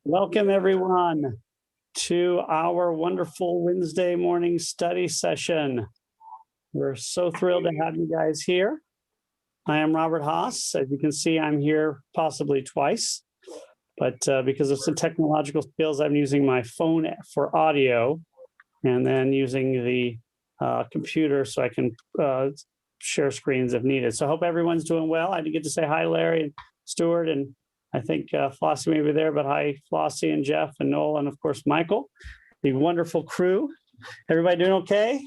Welcome, everyone, to our wonderful Wednesday morning study session. We're so thrilled to have you guys here. I am Robert Haas. As you can see, I'm here possibly twice, but because of some technological skills, I'm using my phone for audio and then using the computer so I can share screens if needed. So I hope everyone's doing well. I didn't get to say hi, Larry and Stuart, and I think Flossie may be there, but hi, Flossie and Jeff and Noel, and of course, Michael, the wonderful crew. Everybody doing okay?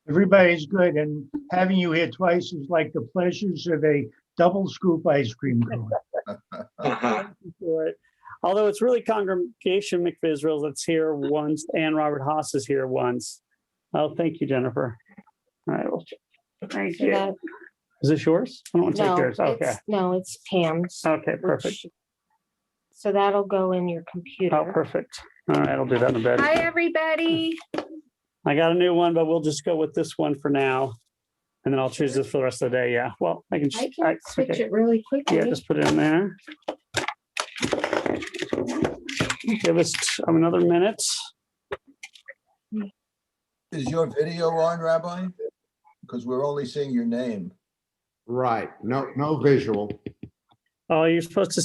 Everybody's good, and having you here twice is like the pleasures of a double scoop ice cream cone. Although it's really Congregation Mikveh Israel that's here once, and Robert Haas is here once. Oh, thank you, Jennifer. All right, well, thank you. Is this yours? I don't want to take yours. Okay. No, it's Pam's. Okay, perfect. So that'll go in your computer. Oh, perfect. All right, I'll do that in a bit. Hi, everybody. I got a new one, but we'll just go with this one for now. And then I'll choose this for the rest of the day. Yeah. Well, I can switch it really quickly. Yeah, just put it in there. Give us another minute. Is your video on, Rabbi? Because we're only seeing your name. Right. No visual. Oh, you're supposed to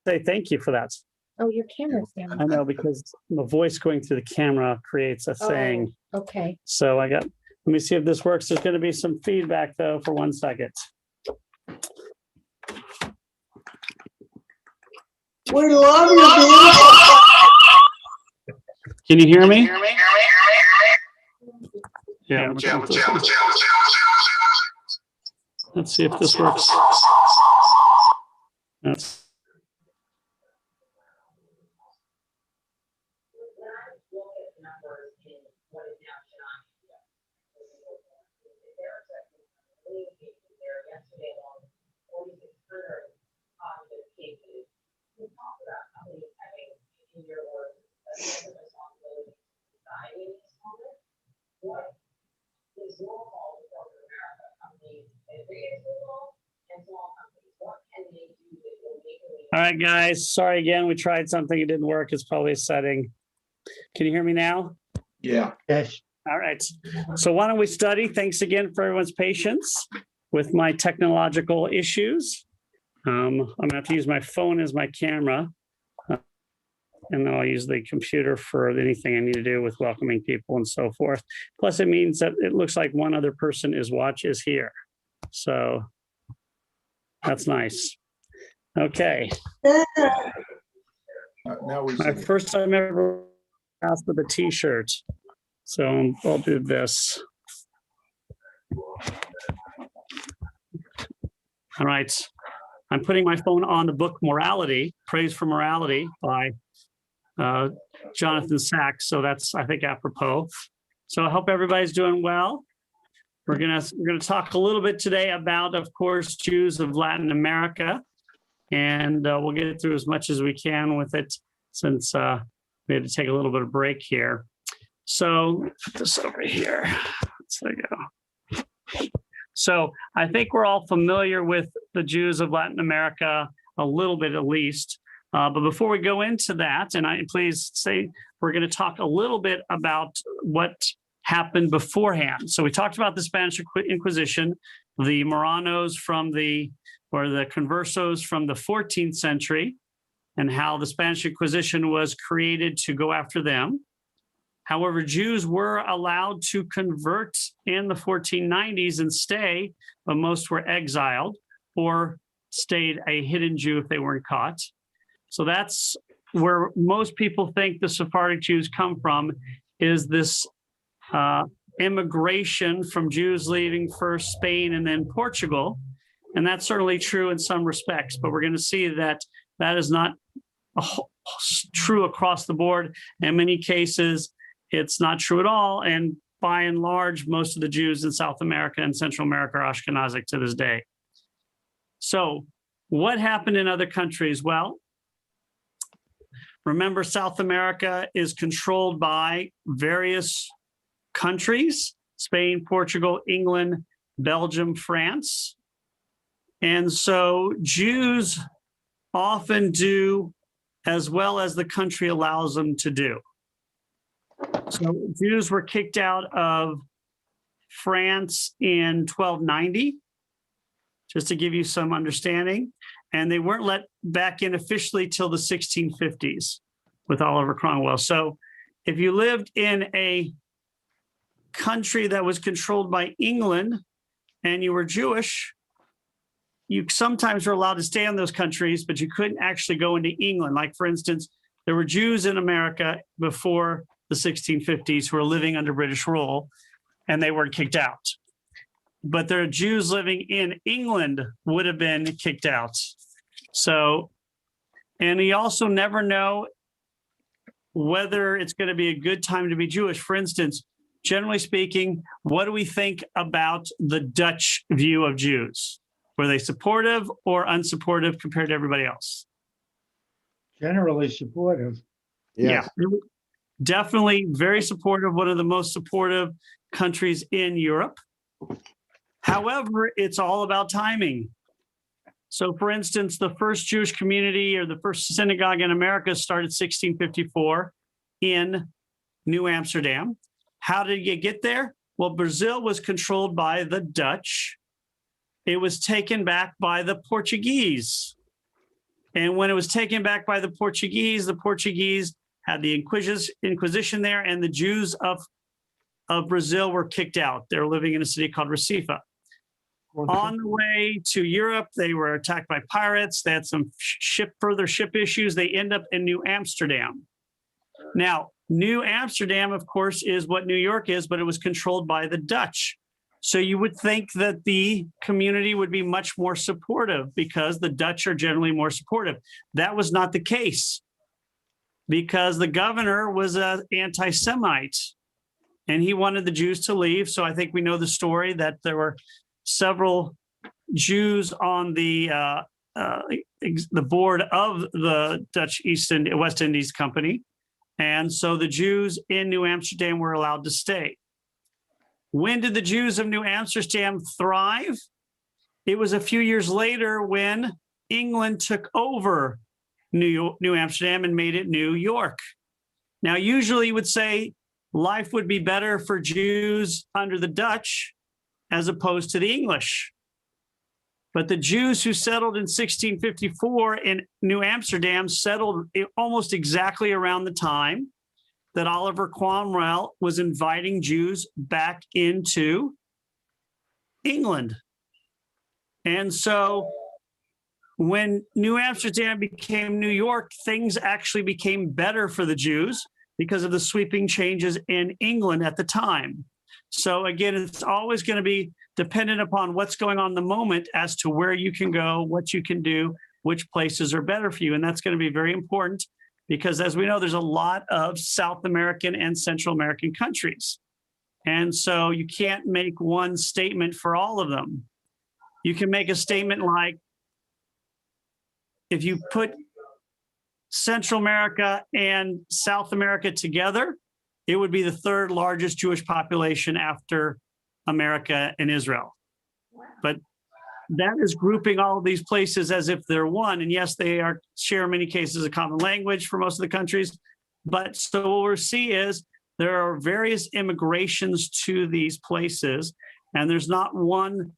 say thank you for that. Oh, your camera's down. I know, because the voice going through the camera creates a thing. Okay. So let me see if this works. There's going to be some feedback though for 1 second. We love you, dude. Can you hear me? Yeah. Let's see if this works. That's all right, guys. Sorry again. We tried something. It didn't work. It's probably a setting. Can you hear me now? Yeah. Yes. All right. So why don't we study? Thanks again for everyone's patience with my technological issues. I'm going to have to use my phone as my camera. And then I'll use the computer for anything I need to do with welcoming people and so forth. Plus, it means that it looks like one other person is here. So that's nice. Okay. Now we My see. first time ever asked with a t-shirt. So I'll do this. All right. I'm putting my phone on the book Morality, Praise for Morality by Jonathan Sachs. So that's, I think, apropos. So I hope everybody's doing well. We're gonna talk a little bit today about, of course, Jews of Latin America. And we'll get through as much as we can with it since we had to take a little bit of break here. So put this over here. There you go. So I think we're all familiar with the Jews of Latin America, a little bit at least. But before we go into that, and please say, we're going to talk a little bit about what happened beforehand. So we talked about the Spanish Inquisition, the Moranos the conversos from the 14th century, and how the Spanish Inquisition was created to go after them. However, Jews were allowed to convert in the 1490s and stay, but most were exiled or stayed a hidden Jew if they weren't caught. So that's where most people think the Sephardic Jews come from, is this immigration from Jews leaving first Spain and then Portugal. And that's certainly true in some respects, but we're going to see that that is not true across the board. In many cases, it's not true at all. And by and large, most of the Jews in South America and Central America are Ashkenazic to this day. So what happened in other countries? Well, remember, South America is controlled by various countries: Spain, Portugal, England, Belgium, France. And so Jews often do as well as the country allows them to do. So Jews were kicked out of France in 1290, just to give you some understanding. And they weren't let back in officially till the 1650s with Oliver Cromwell. So if you lived in a country that was controlled by England and you were Jewish, you sometimes were allowed to stay in those countries, but you couldn't actually go into England. Like, for instance, there were Jews in America before the 1650s who were living under British rule, and they weren't kicked out. But there are Jews living in England would have been kicked out. So, and you also never know whether it's going to be a good time to be Jewish. For instance, generally speaking, what do we think about the Dutch view of Jews? Were they supportive or unsupportive compared to everybody else? Generally supportive. Yes. Yeah, definitely very supportive, one of the most supportive countries in Europe. However, it's all about timing. So, for instance, the first Jewish community or the first synagogue in America started 1654 in New Amsterdam. How did you get there? Well, Brazil was controlled by the Dutch. It was taken back by the Portuguese. And when it was taken back by the Portuguese had the Inquisition there, and the Jews of Brazil were kicked out. They were living in a city called Recife. On the way to Europe, they were attacked by pirates. They had some further ship issues. They end up in New Amsterdam. Now, New Amsterdam, of course, is what New York is, but it was controlled by the Dutch. So you would think that the community would be much more supportive because the Dutch are generally more supportive. That was not the case because the governor was an anti-Semite and he wanted the Jews to leave. So I think we know the story that there were several Jews on the board of the Dutch West Indies Company. And so the Jews in New Amsterdam were allowed to stay. When did the Jews of New Amsterdam thrive? It was a few years later when England took over New Amsterdam and made it New York. Now, usually you would say life would be better for Jews under the Dutch as opposed to the English. But the Jews who settled in 1654 in New Amsterdam settled almost exactly around the time that Oliver Cromwell was inviting Jews back into England. And so when New Amsterdam became New York, things actually became better for the Jews because of the sweeping changes in England at the time. So again, it's always going to be dependent upon what's going on in the moment as to where you can go, what you can do, which places are better for you. And that's going to be very important because, as we know, there's a lot of South American and Central American countries. And so you can't make one statement for all of them. You can make a statement like, if you put Central America and South America together, it would be the third largest Jewish population after America and Israel. But that is grouping all of these places as if they're one. And yes, they share in many cases a common language for most of the countries. But so what we'll see is there are various immigrations to these places, and there's not one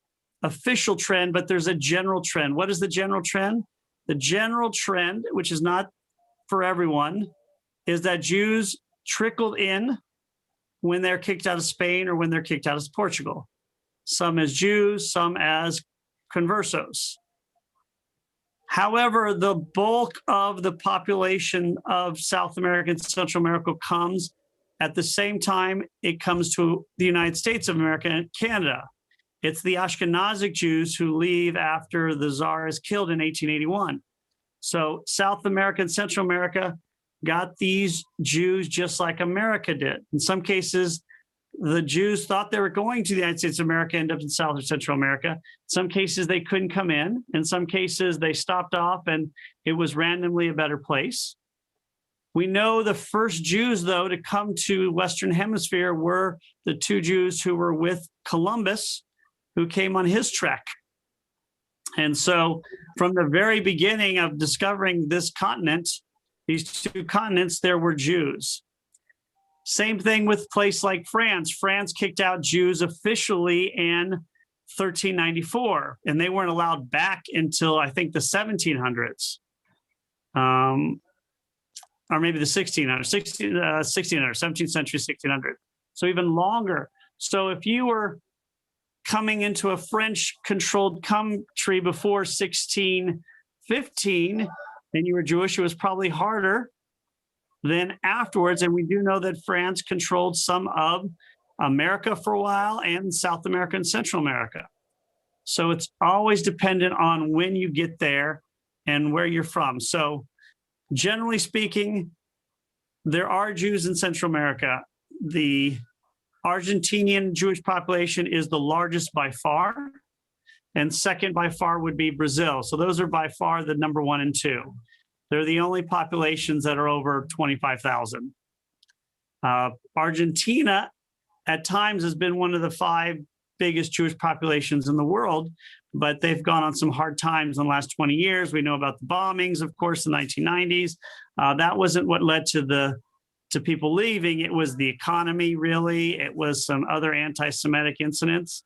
official trend, but there's a general trend. What is the general trend? The general trend, which is not for everyone, is that Jews trickled in when they're kicked out of Spain or when they're kicked out of Portugal. Some as Jews, some as conversos. However, the bulk of the population of South America and Central America comes at the same time it comes to the United States of America and Canada. It's the Ashkenazic Jews who leave after the Tsar is killed in 1881. So South America and Central America got these Jews just like America did. In some cases, the Jews thought they were going to the United States of America, ended up in South or Central America. In some cases, they couldn't come in. In some cases, they stopped off and it was randomly a better place. We know the first Jews, though, to come to Western Hemisphere were the two Jews who were with Columbus, who came on his trek. And so from the very beginning of discovering this continent, these two continents, there were Jews. Same thing with a place like France. France kicked out Jews officially in 1394, and they weren't allowed back until I think the 1700s. Or maybe the 1600s, 17th century, 1600. So even longer. So if you were coming into a French-controlled country before 1615, and you were Jewish, it was probably harder than afterwards. And we do know that France controlled some of America for a while and South America and Central America. So it's always dependent on when you get there and where you're from. So generally speaking, there are Jews in Central America. The Argentinian Jewish population is the largest by far, and second by far would be Brazil. So those are by far the number 1 and 2. They're the only populations that are over 25,000. Argentina at times has been one of the 5 biggest Jewish populations in the world, but they've gone on some hard times in the last 20 years. We know about the bombings, of course, in the 1990s. That wasn't what led to people leaving. It was the economy, really. It was some other anti-Semitic incidents,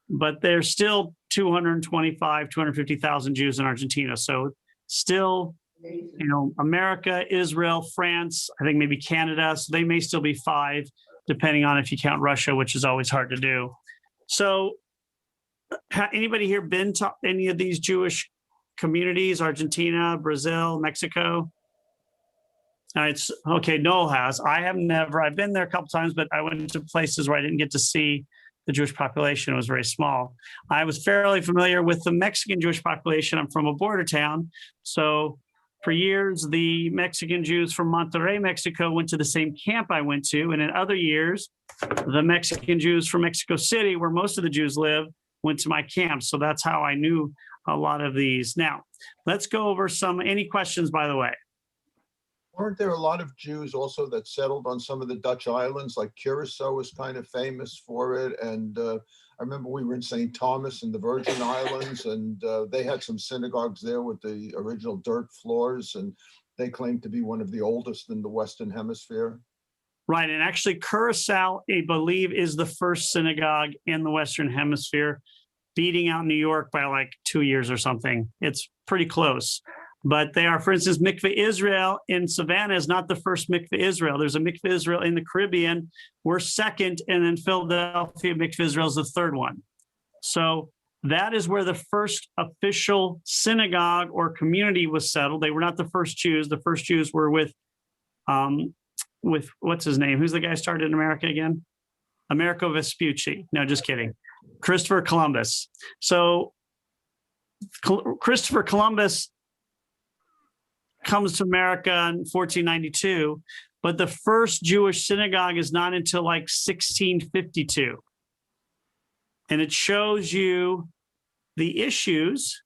but there's still 250,000 Jews in Argentina. So still, America, Israel, France, I think maybe Canada. So they may still be 5, depending on if you count Russia, which is always hard to do. So anybody here been to any of these Jewish communities, Argentina, Brazil, Mexico? It's okay. Noel has. I have never. I've been there a couple times, but I went to places where I didn't get to see the Jewish population. It was very small. I was fairly familiar with the Mexican Jewish population. I'm from a border town. So for years, the Mexican Jews from Monterrey, Mexico, went to the same camp I went to. And in other years, the Mexican Jews from Mexico City, where most of the Jews live, went to my camp. So that's how I knew a lot of these. Now, let's go over any questions, by the way. Weren't there a lot of Jews also that settled on some of the Dutch islands, like Curacao was kind of famous for it? And I remember we were in St. Thomas in the Virgin Islands, and they had some synagogues there with the original dirt floors, and they claimed to be one of the oldest in the Western Hemisphere. Right. And actually, Curacao, I believe, is the first synagogue in the Western Hemisphere, beating out New York by like 2 years or something. It's pretty close. But they are, for instance, Mikveh Israel in Savannah is not the first Mikveh Israel. There's a Mikveh Israel in the Caribbean. We're second, and then Philadelphia Mikveh Israel is the third one. So that is where the first official synagogue or community was settled. They were not the first Jews. The first Jews were with what's his name? Who's the guy who started in America again? Americo Vespucci. No, just kidding. Christopher Columbus. So Christopher Columbus comes to America in 1492, but the first Jewish synagogue is not until like 1652. And it shows you the issues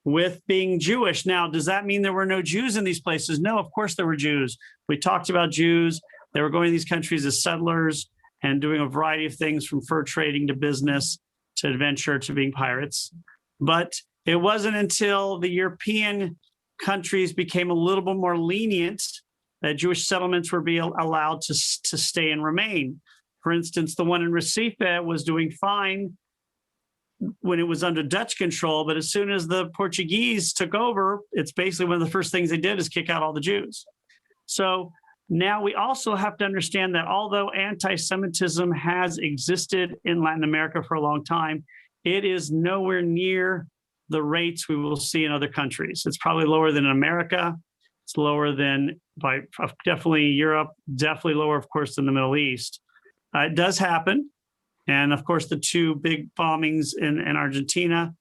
with being Jewish. Now, does that mean there were no Jews in these places? No, of course there were Jews. We talked about Jews. They were going to these countries as settlers and doing a variety of things, from fur trading to business to adventure to being pirates. But it wasn't until the European countries became a little bit more lenient that Jewish settlements were being allowed to stay and remain. For instance, the one in Recife was doing fine when it was under Dutch control, but as soon as the Portuguese took over, it's basically one of the first things they did is kick out all the Jews. So now we also have to understand that although anti-Semitism has existed in Latin America for a long time, it is nowhere near the rates we will see in other countries. It's probably lower than in America. It's lower than by definitely Europe, definitely lower, of course, than the Middle East. It does happen. And of course, the 2 big bombings in Argentina.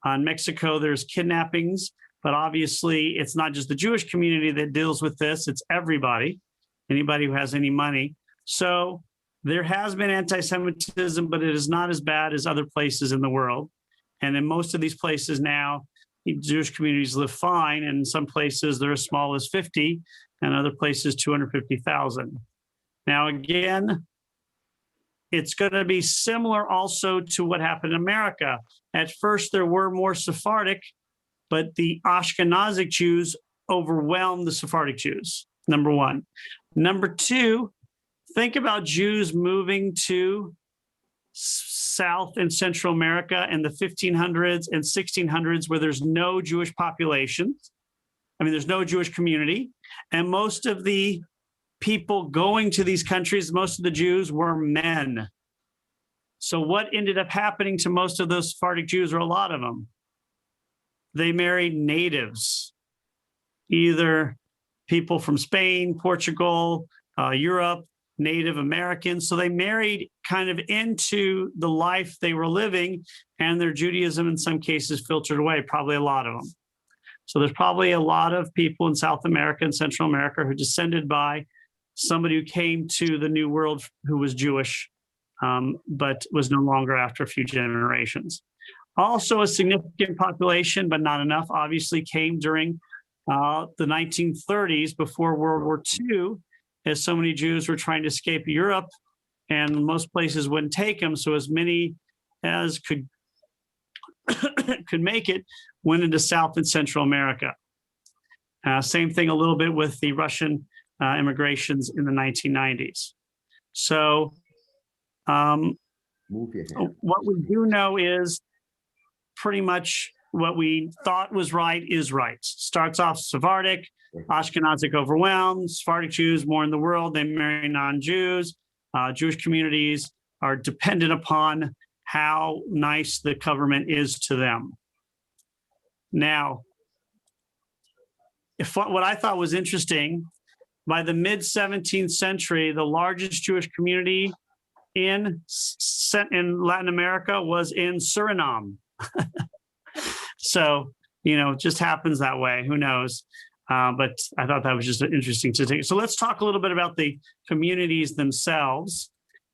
In Mexico, there's kidnappings, but obviously it's not just the Jewish community that deals with this, it's everybody, anybody who has any money. So there has been anti-Semitism, but it is not as bad as other places in the world. And in most of these places now, Jewish communities live fine. And in some places, they're as small as 50, and other places, 250,000. Now, again, it's going to be similar also to what happened in America. At first, there were more Sephardic, but the Ashkenazic Jews overwhelmed the Sephardic Jews, number one. Number two, think about Jews moving to South and Central America in the 1500s and 1600s where there's no Jewish population. I mean, there's no Jewish community. And most of the people going to these countries, most of the Jews were men. So what ended up happening to most of those Sephardic Jews, or a lot of them? They married natives, either people from Spain, Portugal, Europe, Native Americans. So they married kind of into the life they were living, and their Judaism in some cases filtered away, probably a lot of them. So there's probably a lot of people in South America and Central America who descended by somebody who came to the New World who was Jewish, but was no longer after a few generations. Also a significant population, but not enough, obviously came during the 1930s before World War II, as so many Jews were trying to escape Europe and most places wouldn't take them. So as many as could make it went into South and Central America. Same thing a little bit with the Russian immigrations in the 1990s. So what we do know is pretty much what we thought was right is right. Starts off Sephardic, Ashkenazic overwhelmed, Sephardic Jews more in the world, they marry non-Jews. Jewish communities are dependent upon how nice the government is to them. Now, what I thought was interesting, by the mid-17th century, the largest Jewish community in Latin America was in Suriname. So, it just happens that way. Who knows? But I thought that was just interesting to take. So let's talk a little bit about the communities themselves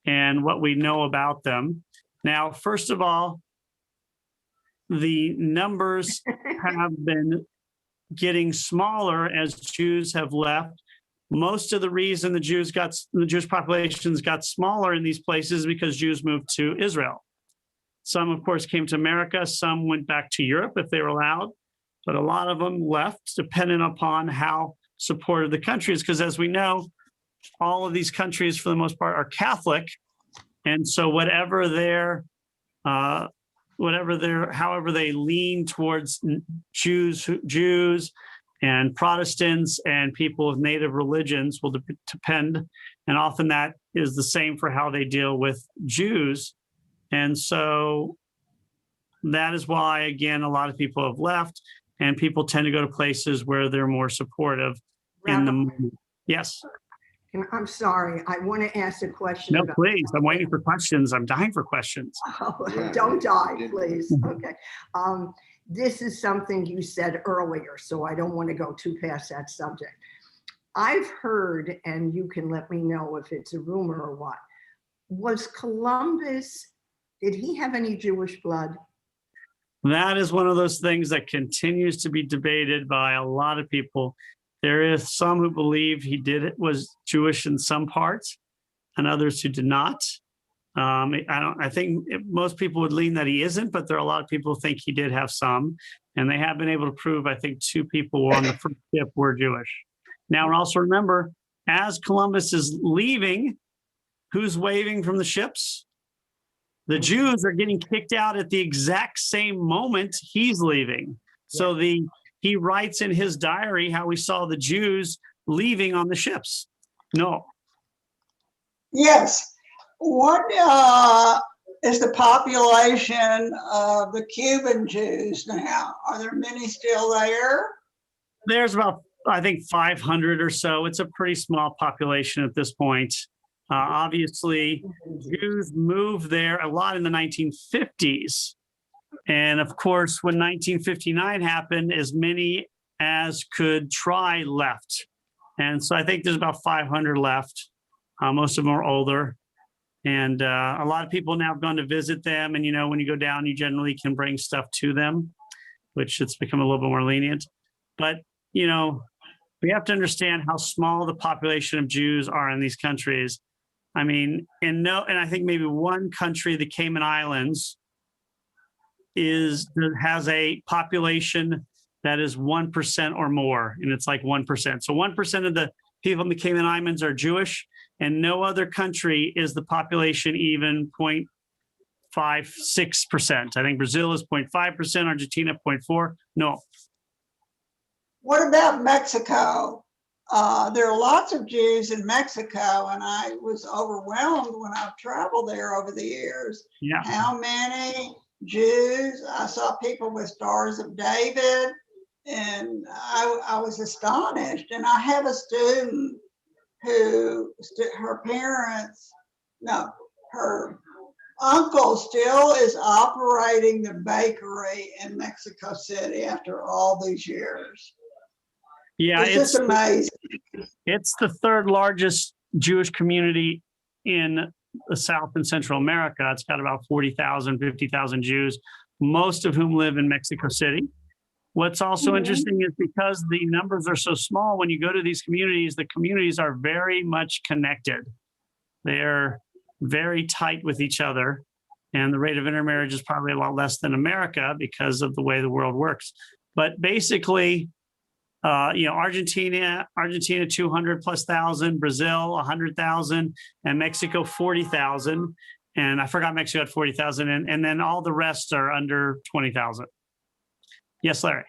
and what we know about them. Now, first of all, the numbers have been getting smaller as Jews have left. Most of the reason the Jewish populations got smaller in these places is because Jews moved to Israel. Some, of course, came to America. Some went back to Europe if they were allowed. But a lot of them left, depending upon how supportive the country is. Because as we know, all of these countries, for the most part, are Catholic. And so however they lean towards Jews and Protestants and people of native religions will depend. And often that is the same for how they deal with Jews. And so that is why, again, a lot of people have left, and people tend to go to places where they're more supportive in the movement. Yes. I'm sorry, I want to ask a question. No, please. I'm waiting for questions. I'm dying for questions. Oh, don't die, please. Okay. This is something you said earlier, so I don't want to go too past that subject. I've heard, and you can let me know if it's a rumor or what, was Columbus, did he have any Jewish blood? That is one of those things that continues to be debated by a lot of people. There is some who believe he was Jewish in some parts, and others who did not. I think most people would lean that he isn't, but there are a lot of people who think he did have some, and they have been able to prove, I think, 2 people on the first ship were Jewish. Now, also remember, as Columbus is leaving, who's waving from the ships? The Jews are getting kicked out at the exact same moment he's leaving. So he writes in his diary how he saw the Jews leaving on the ships. No. Yes. What is the population of the Cuban Jews now? Are there many still there? There's about, I think, 500 or so. It's a pretty small population at this point. Obviously, Jews moved there a lot in the 1950s. And of course, when 1959 happened, as many as could try left. And so I think there's about 500 left. Most of them are older. And a lot of people now have gone to visit them. And, when you go down, you generally can bring stuff to them, which it's become a little bit more lenient. But, we have to understand how small the population of Jews are in these countries. I mean, and I think maybe one country, the Cayman Islands, has a population that is 1% or more, and it's like 1%. So 1% of the people in the Cayman Islands are Jewish, and no other country is the population even 0.56%. I think Brazil is 0.5%, Argentina 0.4. No. What about Mexico? There are lots of Jews in Mexico, and I was overwhelmed when I've traveled there over the years. Yeah. How many Jews? I saw people with Stars of David, and I was astonished. And I have a student who, her uncle still is operating the bakery in Mexico City after all these years. Yeah, It's just amazing. It's the third largest Jewish community in the South and Central America. It's got about 40,000, 50,000 Jews, most of whom live in Mexico City. What's also interesting is because the numbers are so small, when you go to these communities, the communities are very much connected. They're very tight with each other. And the rate of intermarriage is probably a lot less than America because of the way the world works. But basically, Argentina 200 plus thousand, Brazil 100,000, and Mexico 40,000. And I forgot Mexico had 40,000, and then all the rest are under 20,000. Yes, Larry.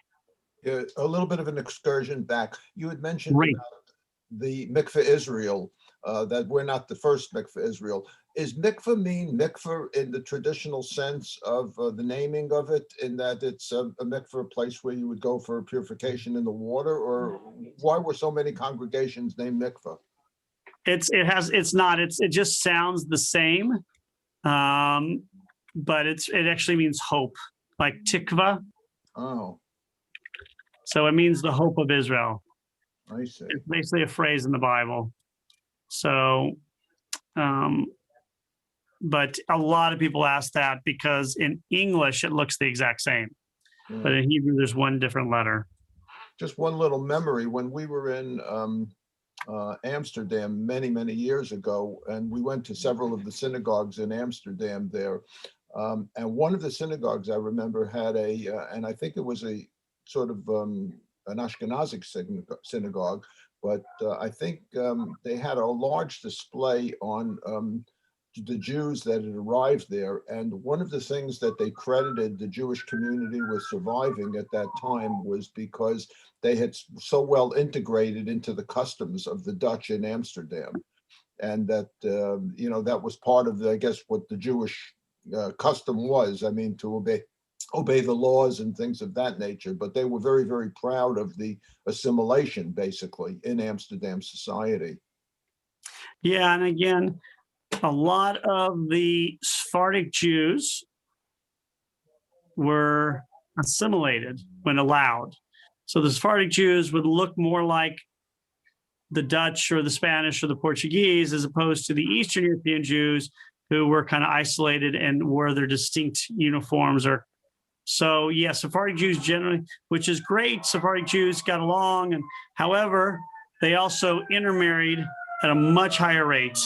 Yeah, a little bit of an excursion back. You had mentioned Right. about the mikveh Israel, that we're not the first mikveh Israel. Is mikveh mean mikveh in the traditional sense of the naming of it, in that it's a mikveh, a place where you would go for purification in the water, or why were so many congregations named mikveh? It just sounds the same, but it actually means hope, like tikva. Oh, So it means the hope of Israel. I see. It's basically a phrase in the Bible. So, but a lot of people ask that because in English it looks the exact same, but in Hebrew there's one different letter. Just one little memory. When we were in Amsterdam many, many years ago, and we went to several of the synagogues in Amsterdam there. And one of the synagogues I remember had and I think it was a sort of an Ashkenazic synagogue, but I think they had a large display on the Jews that had arrived there. And one of the things that they credited the Jewish community with surviving at that time was because they had so well integrated into the customs of the Dutch in Amsterdam. And that, that was part of, I guess, what the Jewish custom was. I mean, to obey the laws and things of that nature. But they were very, very proud of the assimilation, basically, in Amsterdam society. Yeah, and again, a lot of the Sephardic Jews were assimilated when allowed. So the Sephardic Jews would look more like the Dutch or the Spanish or the Portuguese, as opposed to the Eastern European Jews who were kind of isolated and wore their distinct uniforms. So yeah, Sephardic Jews generally, which is great. Sephardic Jews got along, and however, they also intermarried at a much higher rate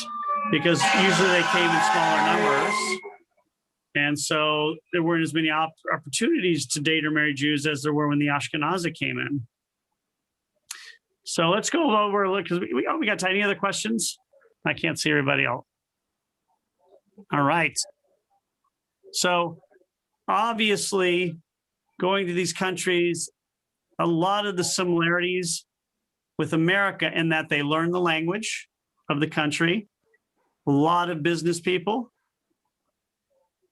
because usually they came in smaller numbers. And so there weren't as many opportunities to date or marry Jews as there were when the Ashkenazi came in. So let's go over, because we got time. Any other questions? I can't see everybody else. All right. So obviously, going to these countries, a lot of the similarities with America in that they learn the language of the country, a lot of business people.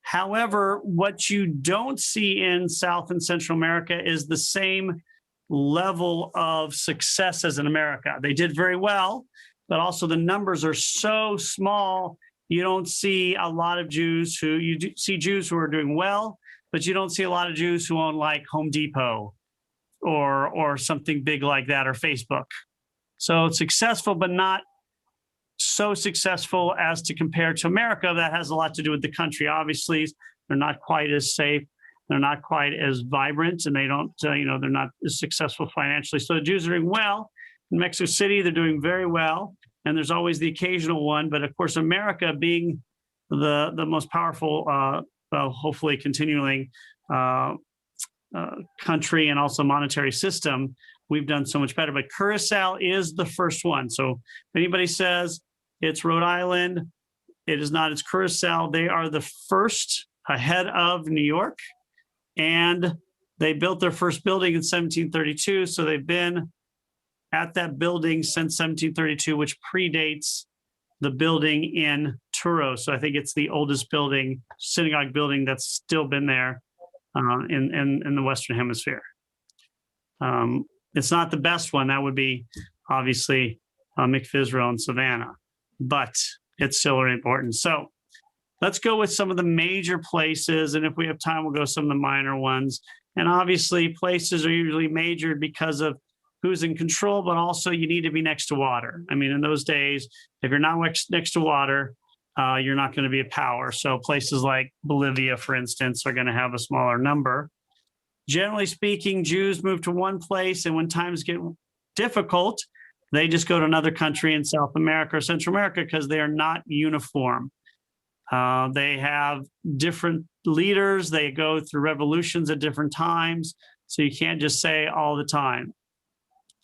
However, what you don't see in South and Central America is the same level of success as in America. They did very well, but also the numbers are so small. You don't see a lot of Jews you see Jews who are doing well, but you don't see a lot of Jews who own like Home Depot or something big like that, or Facebook. So it's successful, but not so successful as to compare to America. That has a lot to do with the country. Obviously, they're not quite as safe. They're not quite as vibrant, and they don't, they're not as successful financially. So the Jews are doing well. In Mexico City, they're doing very well. And there's always the occasional one. But of course, America being the most powerful, hopefully continuing country and also monetary system, we've done so much better. But Curacao is the first one. So if anybody says it's Rhode Island, it is not. It's Curacao. They are the first ahead of New York. And they built their first building in 1732. So they've been at that building since 1732, which predates the building in Truro. So I think it's the oldest building, synagogue building that's still been there in the Western Hemisphere. It's not the best one. That would be obviously McFisrael and Savannah, but it's still very important. So let's go with some of the major places. And if we have time, we'll go some of the minor ones. And obviously places are usually majored because of who's in control, but also you need to be next to water. I mean, in those days, if you're not next to water, you're not going to be a power. So places like Bolivia, for instance, are going to have a smaller number. Generally speaking, Jews move to one place, and when times get difficult, they just go to another country in South America or Central America because they are not uniform. They have different leaders. They go through revolutions at different times. So you can't just say all the time.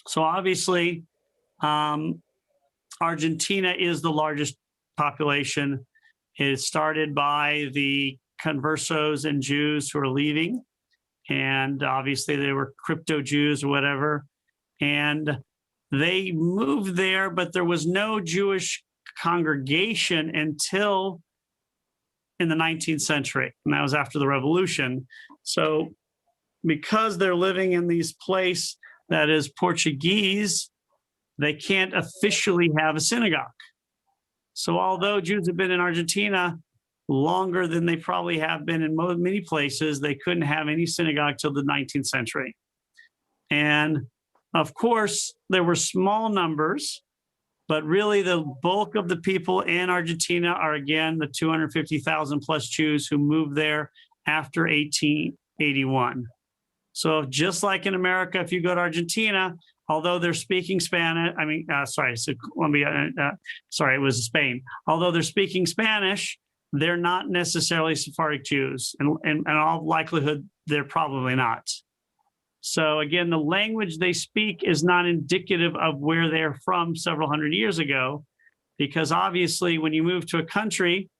So obviously, Argentina is the largest population. It started by the conversos and Jews who are leaving. And obviously they were crypto Jews or whatever. And they moved there, but there was no Jewish congregation until in the 19th century. And that was after the revolution. So because they're living in this place that is Portuguese, they can't officially have a synagogue. So although Jews have been in Argentina longer than they probably have been in many places, they couldn't have any synagogue till the 19th century. And of course, there were small numbers, but really the bulk of the people in Argentina are, again, the 250,000 plus Jews who moved there after 1881. So just like in America, if you go to Argentina, although they're speaking Spanish, it was Spain. Although they're speaking Spanish, they're not necessarily Sephardic Jews. And in all likelihood, they're probably not. So again, the language they speak is not indicative of where they're from several hundred years ago, because obviously when you move to a country,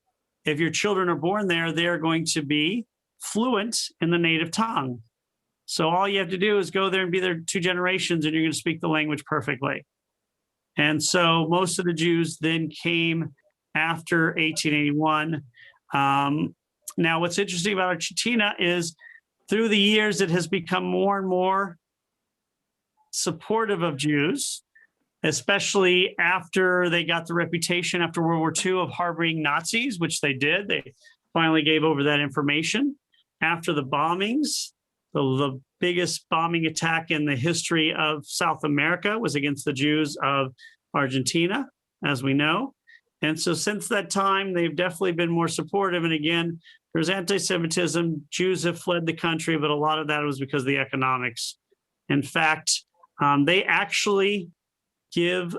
if your children are born there, they're going to be fluent in the native tongue. So all you have to do is go there and be there 2 generations and you're going to speak the language perfectly. And so most of the Jews then came after 1881. Now, what's interesting about Argentina is through the years, it has become more and more supportive of Jews, especially after they got the reputation after World War II of harboring Nazis, which they did. They finally gave over that information. After the bombings, the biggest bombing attack in the history of South America was against the Jews of Argentina, as we know. And so since that time, they've definitely been more supportive. And again, there's anti-Semitism. Jews have fled the country, but a lot of that was because of the economics. In fact, they actually give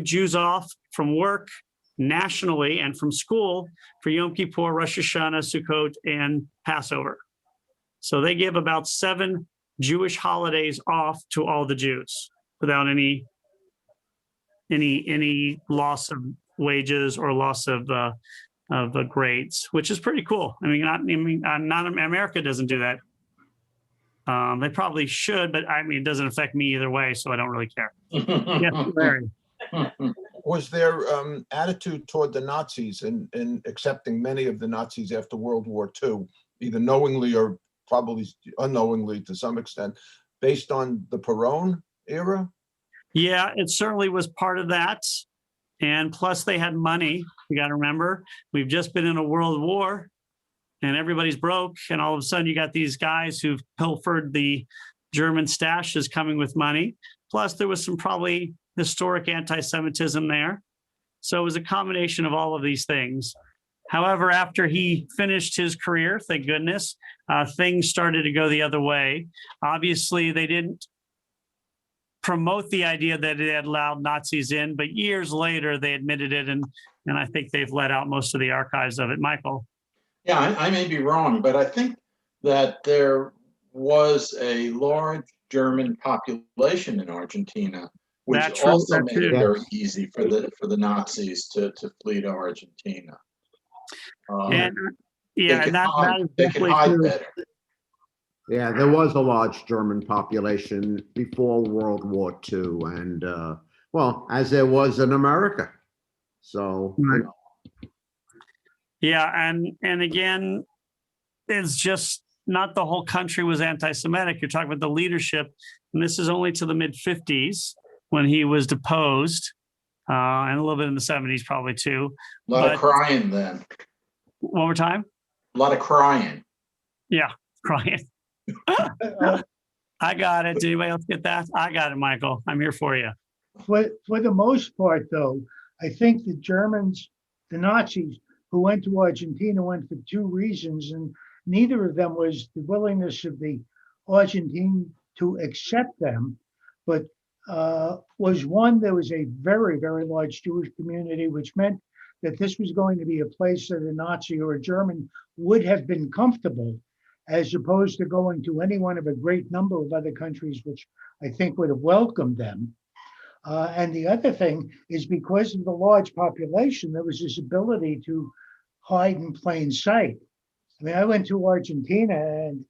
Jews off from work nationally and from school for Yom Kippur, Rosh Hashanah, Sukkot, and Passover. So they give about 7 Jewish holidays off to all the Jews without any loss of wages or loss of grades, which is pretty cool. Not America doesn't do that. They probably should, but it doesn't affect me either way, so I don't really care. Yeah, Larry. Was their attitude toward the Nazis and accepting many of the Nazis after World War II, either knowingly or probably unknowingly to some extent, based on the Perón era? Yeah, it certainly was part of that. And plus they had money. You got to remember, we've just been in a world war and everybody's broke. And all of a sudden you got these guys who've pilfered the German stashes coming with money. Plus there was some probably historic anti-Semitism there. So it was a combination of all of these things. However, after he finished his career, thank goodness, things started to go the other way. Obviously, they didn't promote the idea that it had allowed Nazis in, but years later, they admitted it, and I think they've let out most of the archives of it. Michael? Yeah, I may be wrong, but I think that there was a large German population in Argentina, which That's true, also that's made true. it very easy for the Nazis to flee to Argentina. And They yeah, could that hide, is they could definitely hide true. better. Yeah, there was a large German population before World War II, and well, as there was in America. So, Right. Yeah, and again, it's just not the whole country was anti-Semitic. You're talking about the leadership, and this is only to the mid-50s when he was deposed, and a little bit in the 70s probably too. A lot of crying then. One more time? A lot of crying. Yeah, crying. I got it. Did anybody else get that? I got it, Michael. I'm here for you. For the most part, though, I think the Germans, the Nazis who went to Argentina went for two reasons, and neither of them was the willingness of the Argentine to accept them, but was one, there was a very, very large Jewish community, which meant that this was going to be a place that a Nazi or a German would have been comfortable, as opposed to going to any one of a great number of other countries, which I think would have welcomed them. And the other thing is because of the large population, there was this ability to hide in plain sight. I mean, I went to Argentina and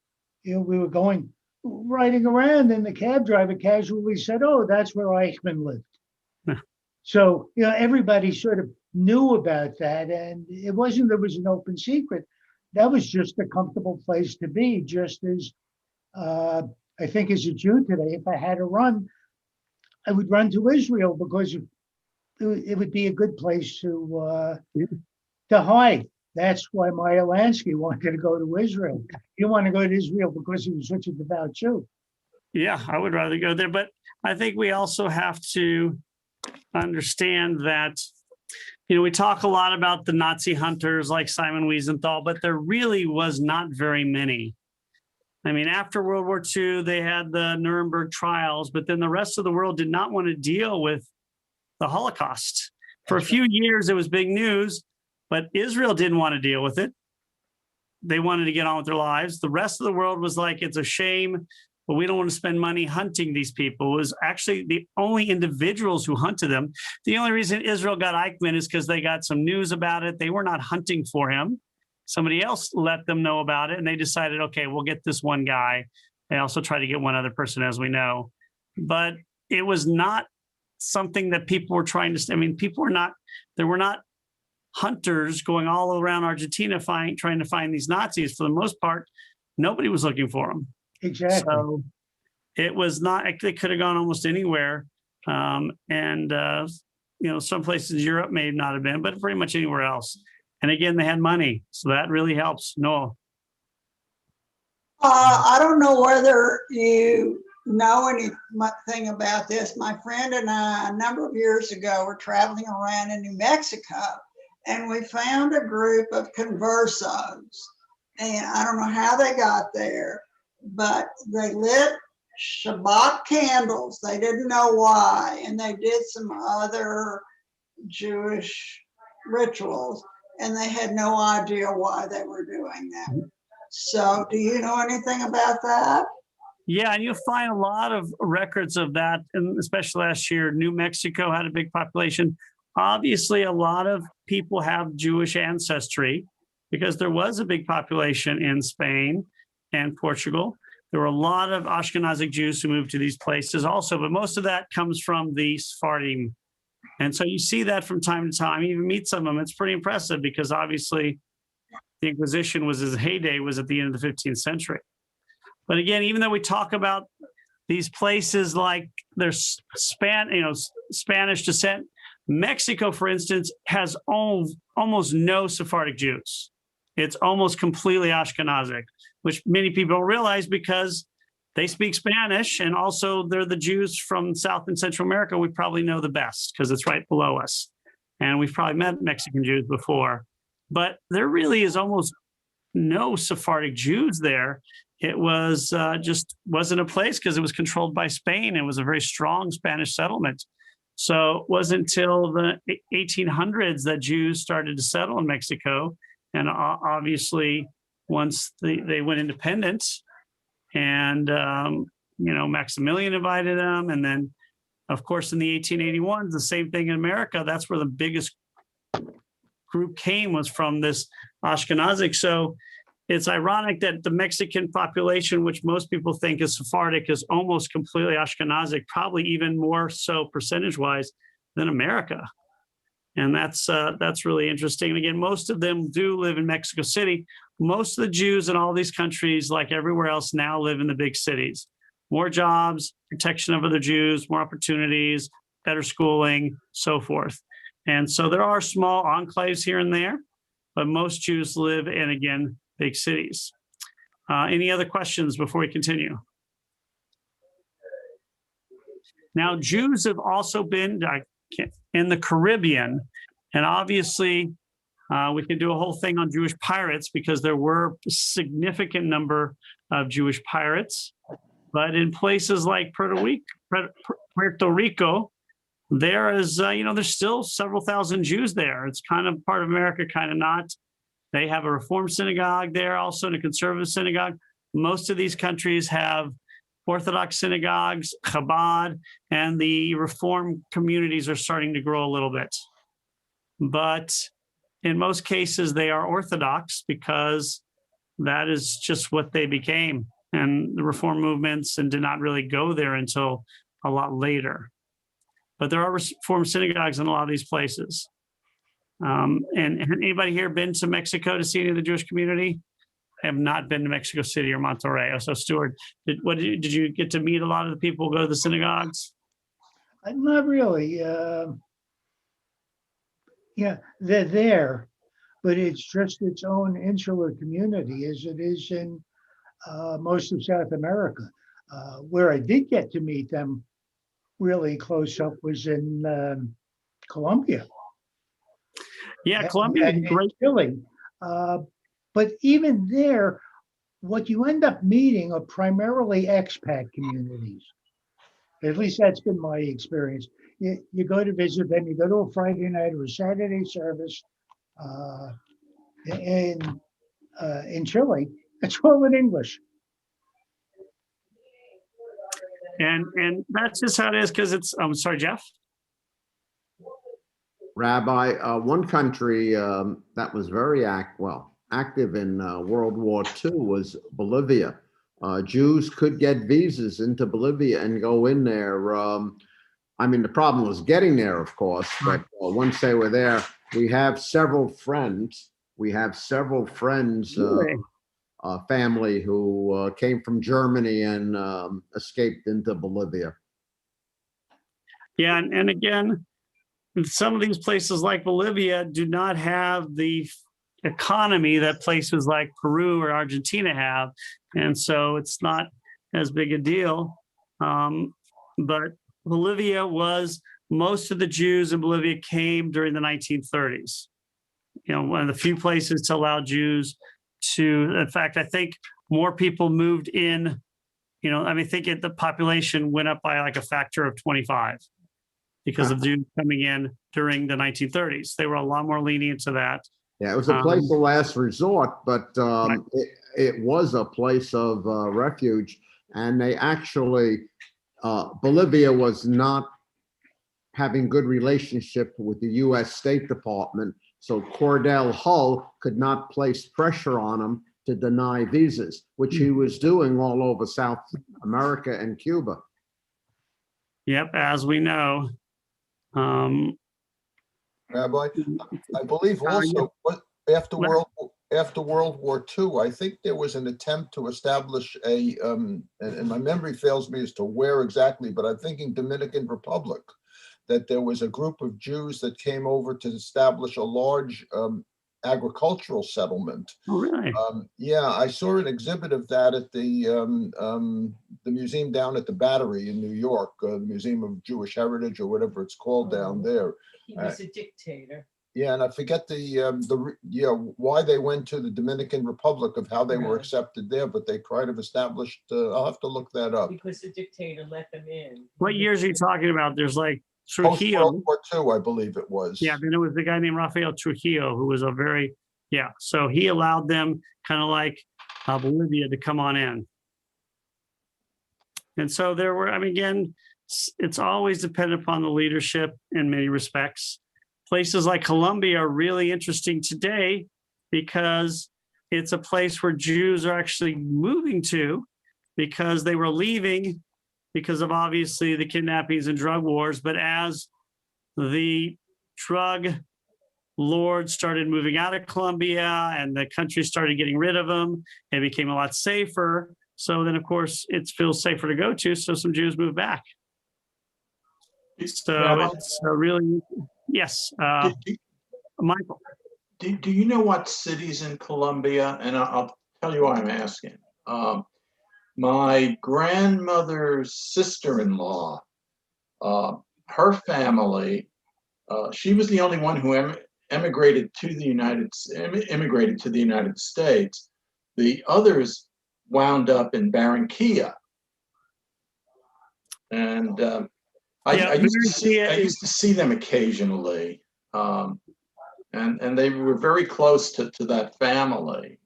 we were riding around and the cab driver casually said, "Oh, that's where Eichmann lived." So, everybody sort of knew about that. And it wasn't there was an open secret. That was just a comfortable place to be, just as I think as a Jew today, if I had to run, I would run to Israel because it would be a good place to hide. That's why Meyer Lansky wanted to go to Israel. You want to go to Israel because he was such a devout Jew. Yeah, I would rather go there. But I think we also have to understand that, we talk a lot about the Nazi hunters like Simon Wiesenthal, but there really was not very many. I mean, after World War II, they had the Nuremberg trials, but then the rest of the world did not want to deal with the Holocaust. For a few years, it was big news, but Israel didn't want to deal with it. They wanted to get on with their lives. The rest of the world was like, it's a shame, but we don't want to spend money hunting these people. It was actually the only individuals who hunted them. The only reason Israel got Eichmann is because they got some news about it. They were not hunting for him. Somebody else let them know about it, and they decided, okay, we'll get this one guy. They also tried to get one other person, as we know. But it was not something that people were trying to, there were not hunters going all around Argentina trying to find these Nazis. For the most part, nobody was looking for them. Exactly. So it was not, they could have gone almost anywhere. Some places in Europe may not have been, but pretty much anywhere else. And again, they had money, so that really helps. Noah. I don't know whether you know anything about this. My friend and I, a number of years ago, were traveling around in New Mexico, and we found a group of conversos. And I don't know how they got there, but they lit Shabbat candles. They didn't know why, and they did some other Jewish rituals, and they had no idea why they were doing that. So do you know anything about that? Yeah, and you'll find a lot of records of that, and especially last year, New Mexico had a big population. Obviously, a lot of people have Jewish ancestry because there was a big population in Spain and Portugal. There were a lot of Ashkenazic Jews who moved to these places also, but most of that comes from the Sephardim. And so you see that from time to time. You even meet some of them. It's pretty impressive because obviously the Inquisition its heyday was at the end of the 15th century. But again, even though we talk about these places like there's Spanish descent, Mexico, for instance, has almost no Sephardic Jews. It's almost completely Ashkenazic, which many people don't realize because they speak Spanish, and also they're the Jews from South and Central America we probably know the best because it's right below us. And we've probably met Mexican Jews before. But there really is almost no Sephardic Jews there. It was just wasn't a place because it was controlled by Spain. It was a very strong Spanish settlement. So it wasn't until the 1800s that Jews started to settle in Mexico. And obviously, once they went independent. And, Maximilian invited them. And then, of course, in the 1881s, the same thing in America. That's where the biggest group came, was from this Ashkenazic. So it's ironic that the Mexican population, which most people think is Sephardic, is almost completely Ashkenazic, probably even more so percentage-wise than America. And that's really interesting. And again, most of them do live in Mexico City. Most of the Jews in all these countries, like everywhere else, now live in the big cities. More jobs, protection of other Jews, more opportunities, better schooling, so forth. And so there are small enclaves here and there, but most Jews live in, again, big cities. Any other questions before we continue? Now, Jews have also been in the Caribbean, and obviously we can do a whole thing on Jewish pirates, because there were a significant number of Jewish pirates. But in places like Puerto Rico, there is, there's still several thousand Jews there. It's kind of part of America, kind of not. They have a Reformed synagogue there, also, and a conservative synagogue. Most of these countries have Orthodox synagogues, Chabad, and the Reform communities are starting to grow a little bit. But in most cases, they are Orthodox, because that is just what they became. And the Reform movements and did not really go there until a lot later. But there are Reform synagogues in a lot of these places. And anybody here been to Mexico to see any of the Jewish community? I have not been to Mexico City or Monterrey. So Stuart, did you get to meet a lot of the people who go to the synagogues? Not really. Yeah, they're there, but it's just its own insular community, as it is in most of South America. Where I did get to meet them really close up was in Colombia. Yeah, Colombia is great. Chile. But even there, what you end up meeting are primarily expat communities. At least that's been my experience. You go to visit them, you go to a Friday night or a Saturday service in Chile, it's all in English. And that's just how it is, because it's, I'm sorry, Jeff? Rabbi, one country that was very active in World War II was Bolivia. Jews could get visas into Bolivia and go in there. The problem was getting there, of course, but once they were there, we have several friends. Family who came from Germany and escaped into Bolivia. Yeah, and again, some of these places like Bolivia do not have the economy that places like Peru or Argentina have. And so it's not as big a deal. But Bolivia most of the Jews in Bolivia came during the 1930s. One of the few places to allow Jews to, in fact, I think more people moved in, think the population went up by like a factor of 25 because of Jews coming in during the 1930s. They were a lot more lenient to that. Yeah, it was a place of last resort, but it was a place of refuge. And they actually, Bolivia was not having good relationship with the U.S. State Department. So Cordell Hull could not place pressure on him to deny visas, which he was doing all over South America and Cuba. Yep, as we know. Rabbi, I believe also after World War II, I think there was an attempt to establish and my memory fails me as to where exactly, but I'm thinking Dominican Republic, that there was a group of Jews that came over to establish a large agricultural settlement. Oh, really? Yeah, I saw an exhibit of that at the museum down at the Battery in New York, the Museum of Jewish Heritage or whatever it's called down there. He was a dictator. Yeah, and I forget why they went to the Dominican Republic, of how they were accepted there, but they kind of established. I'll have to look that up. Because the dictator let them in. What years are you talking about? There's like Trujillo. Post World War II, I believe it was. Yeah, then it was the guy named Rafael Trujillo, who was a very Yeah, so he allowed them, kind of like Bolivia, to come on in. And so there were, I mean, again, it's always dependent upon the leadership in many respects. Places like Colombia are really interesting today because it's a place where Jews are actually moving to because they were leaving because of obviously the kidnappings and drug wars. But as the drug lords started moving out of Colombia and the country started getting rid of them, it became a lot safer. So then, of course, it feels safer to go to. So some Jews moved back. So Rabbi, it's really, yes, do, Michael. do you know what cities in Colombia? And I'll tell you why I'm asking. My grandmother's sister-in-law, her family, she was the only one who immigrated to the United States. The others wound up in Barranquilla. And I used to see them occasionally. And they were very close to that family.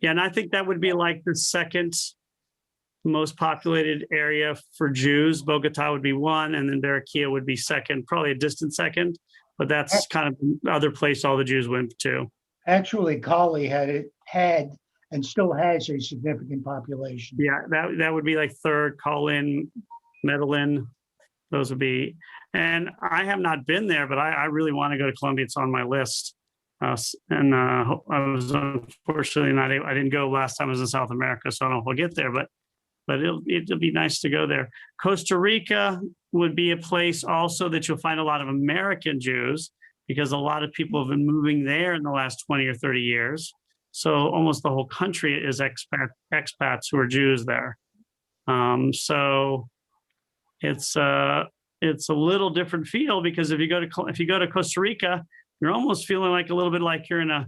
Yeah, and I think that would be like the second most populated area for Jews. Bogota would be one, and then Barranquilla would be second, probably a distant second. But that's kind of the other place all the Jews went to. Actually, Cali had and still has a significant population. Yeah, that would be like third. Colin, Medellin, those would be. And I have not been there, but I really want to go to Colombia. It's on my list. I was unfortunately not able. I didn't go last time I was in South America, so I don't know if we'll get there. But it'll be nice to go there. Costa Rica would be a place also that you'll find a lot of American Jews because a lot of people have been moving there in the last 20 or 30 years. So almost the whole country is expats who are Jews there. So it's a little different feel because if you go to Costa Rica, you're almost feeling like a little bit like you're in a,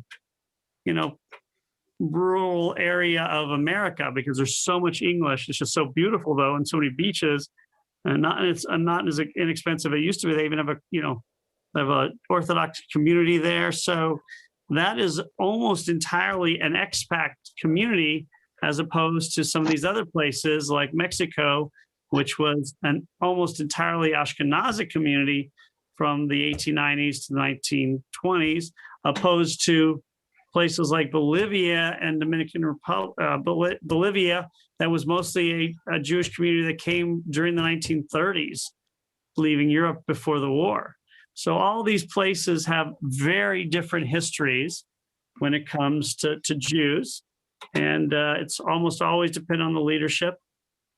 rural area of America because there's so much English. It's just so beautiful though, and so many beaches, and it's not as inexpensive as it used to be. They even have a Orthodox community there. So that is almost entirely an expat community as opposed to some of these other places like Mexico, which was an almost entirely Ashkenazi community from the 1890s to the 1920s, opposed to places like Bolivia and Dominican Republic, Bolivia, that was mostly a Jewish community that came during the 1930s, leaving Europe before the war. So all these places have very different histories when it comes to Jews. And it's almost always dependent on the leadership.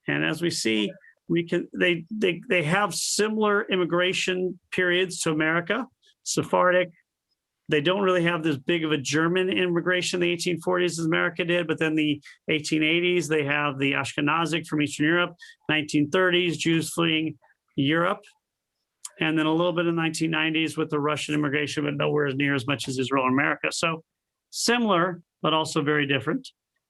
And as we see, they have similar immigration periods to America. Sephardic, they don't really have this big of a German immigration in the 1840s as America did, but then the 1880s, they have the Ashkenazic from Eastern Europe, 1930s, Jews fleeing Europe, and then a little bit in the 1990s with the Russian immigration, but nowhere near as much as Israel and America. So similar, but also very different.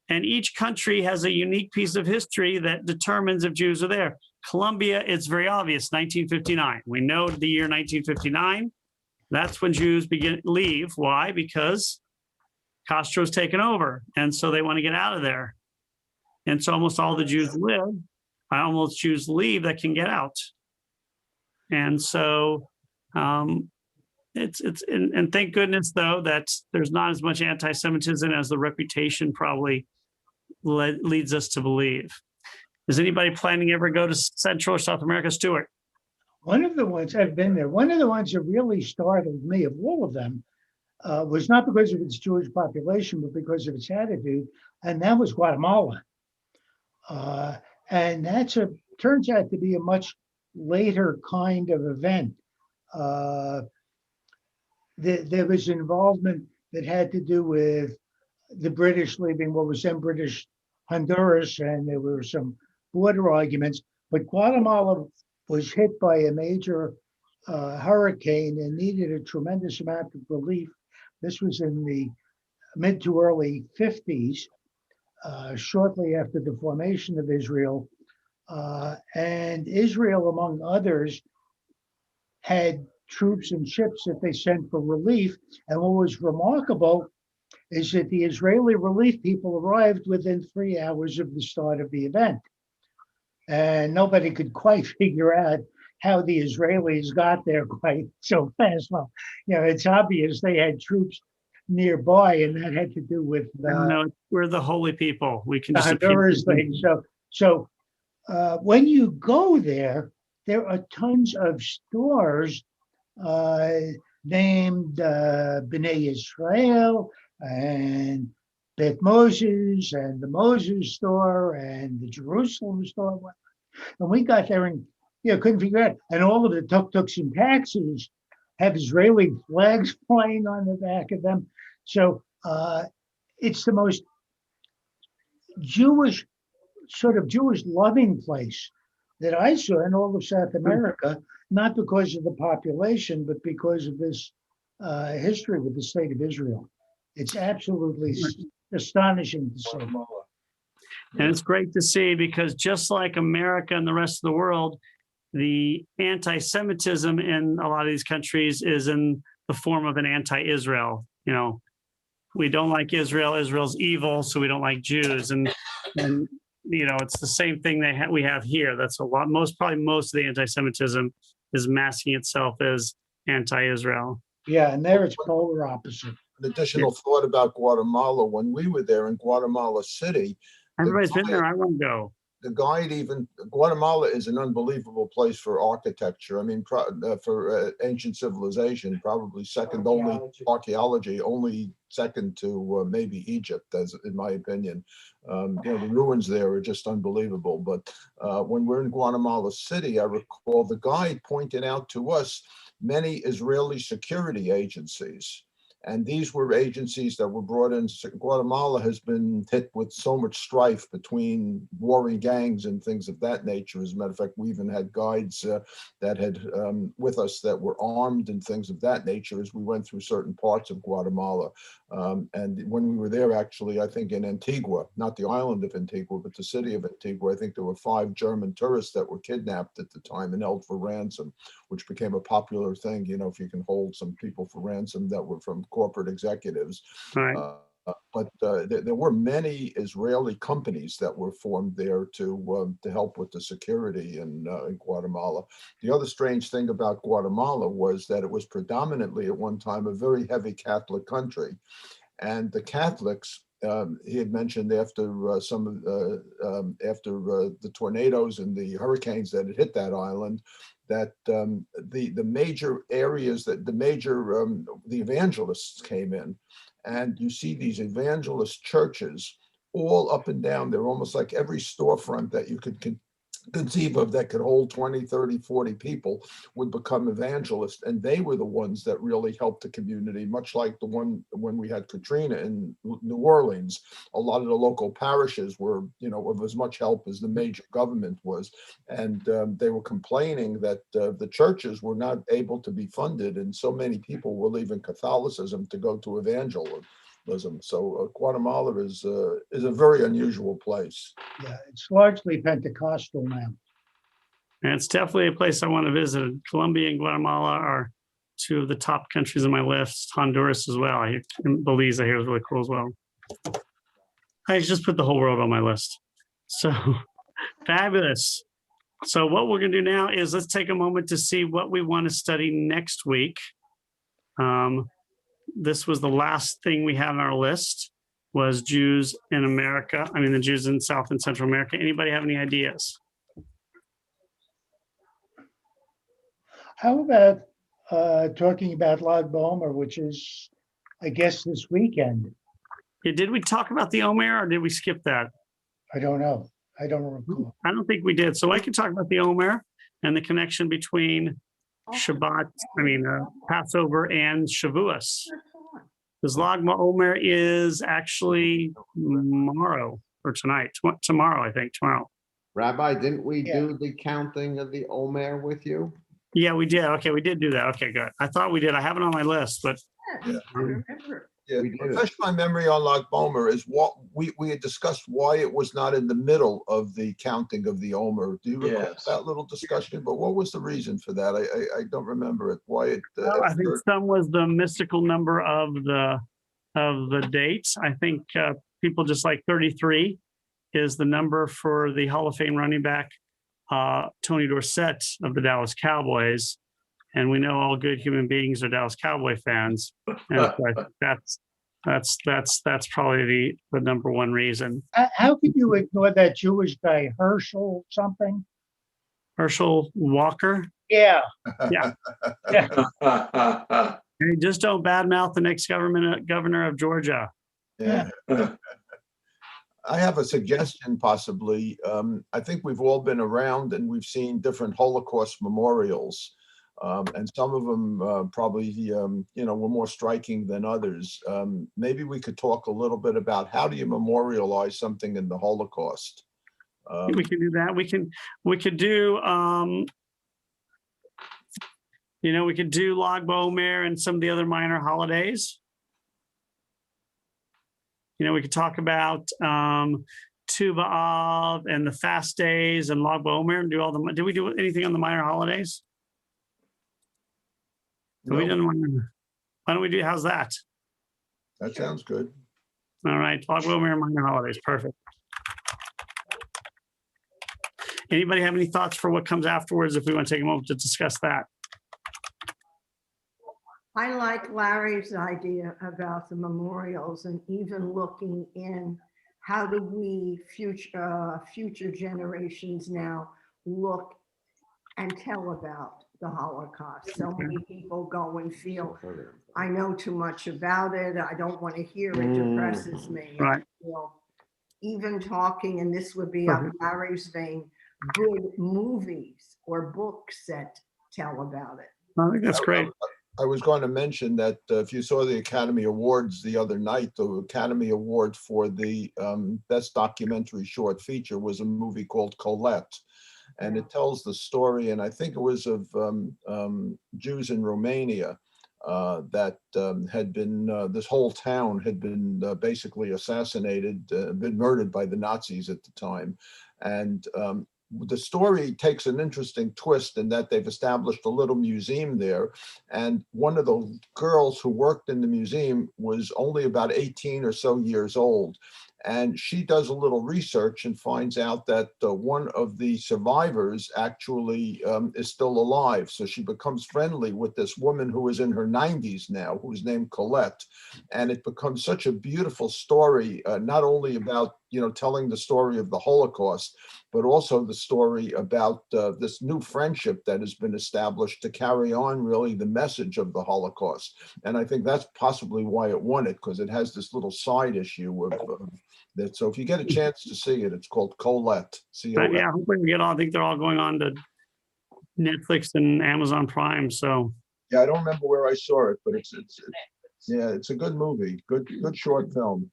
And each country has a unique piece of history that determines if Jews are there. Colombia, it's very obvious, 1959. We know the year 1959. That's when Jews leave. Why? Because Castro's taken over. And so they want to get out of there. And so almost all the Jews leave that can get out. And so and thank goodness, though, that there's not as much anti-Semitism as the reputation probably leads us to believe. Is anybody planning to ever go to Central or South America? Stuart? One of the ones I've been there, one of the ones that really startled me of all of them was not because of its Jewish population, but because of its attitude, and that was Guatemala. And turns out to be a much later kind of event. There was involvement that had to do with the British leaving what was then British Honduras, and there were some border arguments. But Guatemala was hit by a major hurricane and needed a tremendous amount of relief. This was in the mid to early 50s, shortly after the formation of Israel. And Israel, among others, had troops and ships that they sent for relief. And what was remarkable is that the Israeli relief people arrived within 3 hours of the start of the event. And nobody could quite figure out how the Israelis got there quite so fast. Well, it's obvious they had troops nearby, and that had to do with No, we're the holy people. We can the just appear. Honduras thing. So when you go there, there are tons of stores named B'nai Israel and Beth Moses and the Moses store and the Jerusalem store. And we got there and couldn't figure out. And all of the tuk-tuks and taxis have Israeli flags flying on the back of them. So it's the most Jewish, sort of Jewish loving place that I saw in all of South America, not because of the population, but because of this history with the state of Israel. It's absolutely astonishing to see. And it's great to see, because just like America and the rest of the world, the anti-Semitism in a lot of these countries is in the form of an anti-Israel. We don't like Israel. Israel's evil, so we don't like Jews. And it's the same thing we have here. That's a lot. Probably most of the anti-Semitism is masking itself as anti-Israel. Yeah, and there it's polar opposite. An additional thought about Guatemala. When we were there in Guatemala City, Everybody's been there. I want to go. the guide even, Guatemala is an unbelievable place for architecture. I mean, for ancient civilization, probably second only archaeology, only second to maybe Egypt, as in my opinion. The ruins there are just unbelievable. But when we're in Guatemala City, I recall the guide pointed out to us many Israeli security agencies. And these were agencies that were brought in. Guatemala has been hit with so much strife between warring gangs and things of that nature. As a matter of fact, we even had guides that had with us that were armed and things of that nature as we went through certain parts of Guatemala. And when we were there, actually, I think in Antigua, not the island of Antigua, but the city of Antigua, I think there were 5 German tourists that were kidnapped at the time and held for ransom, which became a popular thing, you know, if you can hold some people for ransom that were from corporate executives. Right. But there were many Israeli companies that were formed there to help with the security in Guatemala. The other strange thing about Guatemala was that it was predominantly at one time a very heavy Catholic country, and the Catholics. He had mentioned after the tornadoes and the hurricanes that had hit that island, that the major areas that the evangelists came in, and you see these evangelist churches all up and down. They're almost like every storefront that you could conceive of that could hold 20, 30, 40 people would become evangelists. And they were the ones that really helped the community, much like the one when we had Katrina in New Orleans. A lot of the local parishes were, you know, of as much help as the major government was. And they were complaining that the churches were not able to be funded, and so many people were leaving Catholicism to go to evangelism. So Guatemala is a very unusual place. Yeah, it's largely Pentecostal now. And it's definitely a place I want to visit. Colombia and Guatemala are 2 of the top countries on my list. Honduras as well. Belize, I hear, is really cool as well. I just put the whole world on my list. So fabulous. So what we're going to do now is let's take a moment to see what we want to study next week. This was the last thing we had on our list, was Jews in America. I mean, the Jews in South and Central America. Anybody have any ideas? How about talking about Lag BaOmer, which is, I guess, this weekend? Yeah, did we talk about the Omer, or did we skip that? I don't know. I don't recall. I don't think we did. So I can talk about the Omer and the connection between Passover and Shavuos. Because Lag BaOmer is actually tomorrow or tonight. Tomorrow, I think. Tomorrow. Rabbi, didn't we do the counting of the Omer with you? Yeah, we did. Okay, we did do that. Okay, good. I thought we did. I have it on my list, but Yes, I remember. Yeah, We did it. refresh my memory on Loch Bomer is what we had discussed why it was not in the middle of the counting of the Omer. Do you recall Yes. that little discussion? But what was the reason for that? I don't remember it. Why it? Well, I think some was the mystical number of the dates. I think people just like 33 is the number for the Hall of Fame running back Tony Dorsett of the Dallas Cowboys. And we know all good human beings are Dallas Cowboy fans. And so I think that's probably the number one reason. How could you ignore that Jewish guy, Herschel something? Herschel Walker. Yeah. Yeah. And just don't badmouth the next governor of Georgia. Yeah. I have a suggestion possibly. I think we've all been around and we've seen different Holocaust memorials. And some of them probably, were more striking than others. Maybe we could talk a little bit about how do you memorialize something in the Holocaust? We can do that. We could do, we could do Lag BaOmer and some of the other minor holidays. We could talk about Tu B'Av and the fast days and Lag BaOmer and do all the. Did we do anything on the minor holidays? No, We didn't want to. Why don't we do? How's that? that sounds good. All right, Lag BaOmer and minor holidays. Perfect. Anybody have any thoughts for what comes afterwards? If we want to take a moment to discuss that. I like Larry's idea about the memorials and even looking in how do we future generations now look and tell about the Holocaust. So many people go and feel, I know too much about it. I don't want to hear it. Depresses me. Right. Even talking, and this would be up Larry's vein, good movies or books that tell about it. I think that's great. I was going to mention that if you saw the Academy Awards the other night, the Academy Award for the Best Documentary Short Feature was a movie called Colette. And it tells the story, and I think it was of Jews in Romania that had been, this whole town had been basically assassinated, been murdered by the Nazis at the time. And the story takes an interesting twist in that they've established a little museum there. And one of the girls who worked in the museum was only about 18 or so years old. And she does a little research and finds out that one of the survivors actually is still alive. So she becomes friendly with this woman who is in her 90s now, who's named Colette. And it becomes such a beautiful story, not only about, telling the story of the Holocaust, but also the story about this new friendship that has been established to carry on really the message of the Holocaust. And I think that's possibly why it won it, because it has this little side issue of that. So if you get a chance to see it, it's called Colette. Yeah, hopefully we get all. I think they're all going on to Netflix and Amazon Prime. So yeah, I don't remember where I saw it, but it's a good movie, good short film.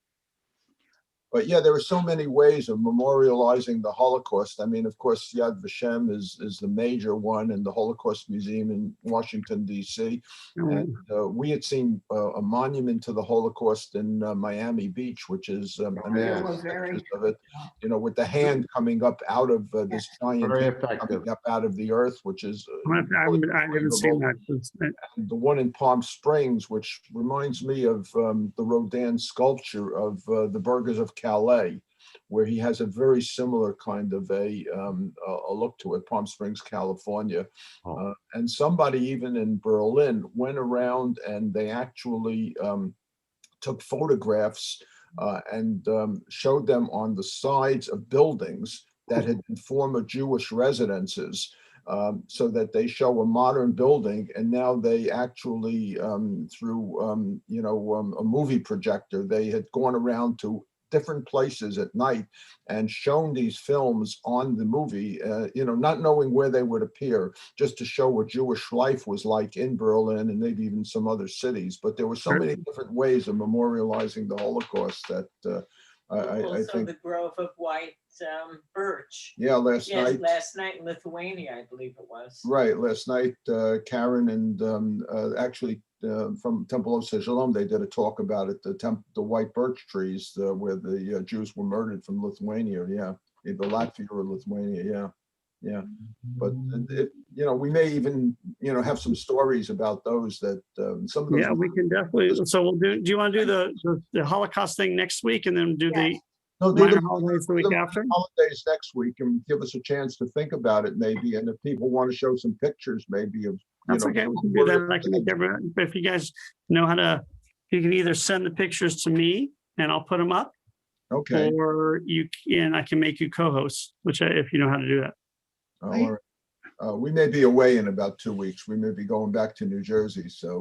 But yeah, there are so many ways of memorializing the Holocaust. I mean, of course, Yad Vashem is the major one, and the Holocaust Museum in Washington, D.C. And we had seen a monument to the Holocaust in Miami Beach, which is amazing pictures of it, with the hand coming up out of this giant hand coming up out of the earth, which is I haven't seen that. And the one in Palm Springs, which reminds me of the Rodin sculpture of the Burghers of Calais, where he has a very similar kind of a look to it, Palm Springs, California. And somebody even in Berlin went around and they actually took photographs and showed them on the sides of buildings that had been former Jewish residences. So that they show a modern building, and now they actually, through a movie projector, they had gone around to different places at night and shown these films on the movie, not knowing where they would appear, just to show what Jewish life was like in Berlin and maybe even some other cities. But there were so many different ways of memorializing the Holocaust that I think the Grove of White Birch. Yeah, last night in Lithuania, I believe it was. Right, last night, Karen and actually from Temple of Shalom, they did a talk about it, the white birch trees where the Jews were murdered from Lithuania. Yeah, either Latvia or Lithuania. Yeah, yeah. But we may even have some stories about those that some of those. Yeah, we can definitely. So we'll do. Do you want to do the Holocaust thing next week, and then do Yes. No, do minor the holidays the week after? holidays next week and give us a chance to think about it maybe. And if people want to show some pictures maybe of, That's okay. We can do that. I can make everyone. If you guys know how to, you can either send the pictures to me and I'll put them up, Okay. or I can make you co-host, if you know how to do that. All right. We may be away in about 2 weeks. We may be going back to New Jersey. So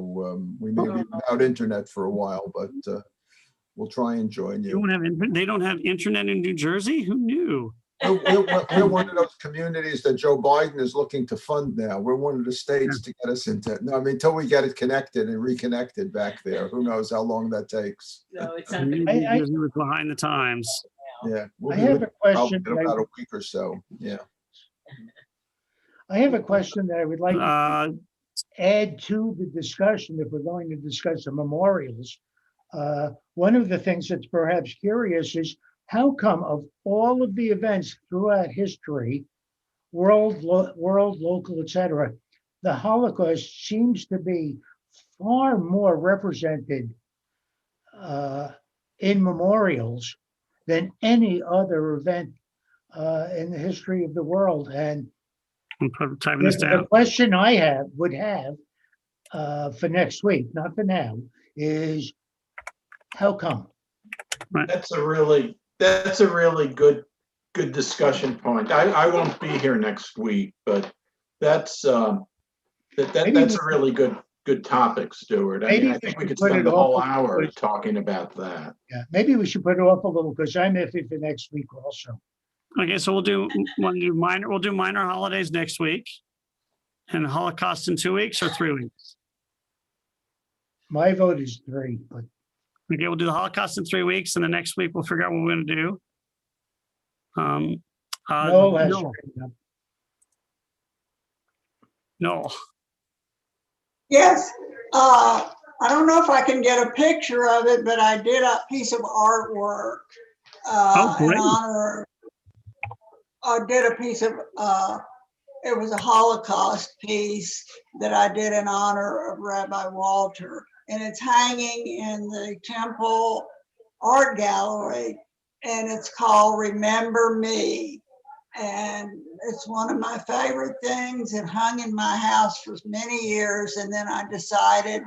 we may be without internet for a while, but we'll try and join you. They don't have internet in New Jersey? Who knew? We're one of those communities that Joe Biden is looking to fund now. We're one of the states to get us into. No, I mean, until we get it connected and reconnected back there, who knows how long that takes. No, it's New not. Jersey was behind the times. Yeah, we'll I be have leaving a question. in about a week or so. Yeah. I have a question that I would like to Uh, add to the discussion if we're going to discuss the memorials. One of the things that's perhaps curious is how come of all of the events throughout history, world, local, etc., the Holocaust seems to be far more represented in memorials than any other event in the history of the world. And I'm typing this the down. question I would have for next week, not for now, is how come? That's a really good discussion point. I won't be here next week, but that's a really good topic, Stuart. I mean, Maybe I we think we should could put spend it the whole off hour because- talking about that. Yeah, maybe we should put it off a little because I'm iffy for next week also. Okay, so we'll do minor holidays next week, and Holocaust in 2 weeks or 3 weeks. My vote is 3, but Okay, we'll do the Holocaust in 3 weeks, and the next week we'll figure out what we're going to do. Noel has. Noel. Noel. Yes, I don't know if I can get a picture of it, but I did a piece of artwork in great. honor. I did a piece of, it was a Holocaust piece that I did in honor of Rabbi Walter. And it's hanging in the Temple Art Gallery, and it's called Remember Me. And it's one of my favorite things. It hung in my house for many years, and then I decided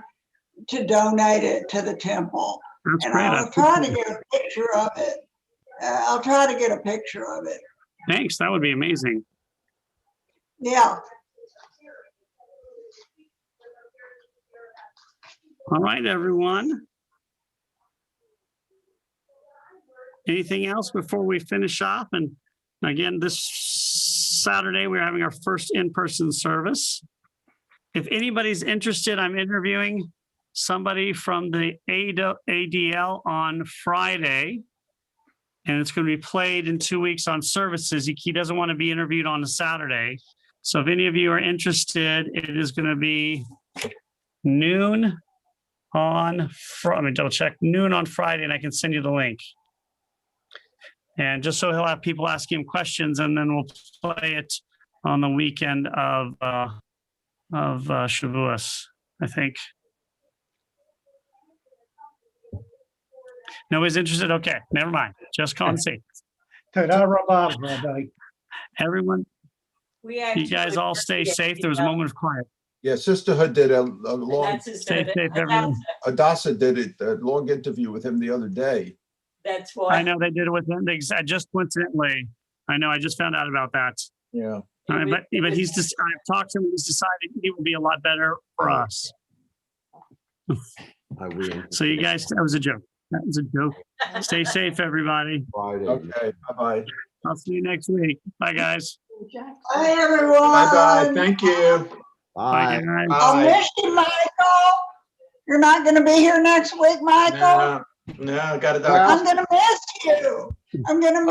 to donate it to the temple. That's And great. I'll try to get a picture of it. I'll try to get a picture of it. Thanks. That would be amazing. Yeah. All right, everyone. Anything else before we finish off? And again, this Saturday, we're having our first in-person service. If anybody's interested, I'm interviewing somebody from the ADL on Friday, and it's going to be played in 2 weeks on services. He doesn't want to be interviewed on a Saturday. So if any of you are interested, it is going to be noon on, let me double check, noon on Friday, and I can send you the link. And just so he'll have people asking him questions, and then we'll play it on the weekend of Shavuos, I think. Nobody's interested? Okay, never mind. Just call and see. Ta-da, Rabbi. Everyone, We you actually- guys all stay safe. There was a moment of quiet. Yeah, Sisterhood did a long, That's his Stay safe, everyone. Adasa did it, a long interview with him the other day. That's I why. know they did it with him. I just coincidentally, I know, I just found out about that. Yeah. But he's just, I've talked to him, he's decided he will be a lot better for us. So you guys, that was a joke. That was a joke. Stay safe, everybody. Friday. Okay, bye-bye. I'll see you next week. Bye, guys. Hi, everyone. Bye-bye. Thank you. Bye, Bye. guys. I'll Bye. miss you, Michael. You're not going to be here next week, Michael? No, got a I'm doctor. going to miss you. I'm going to miss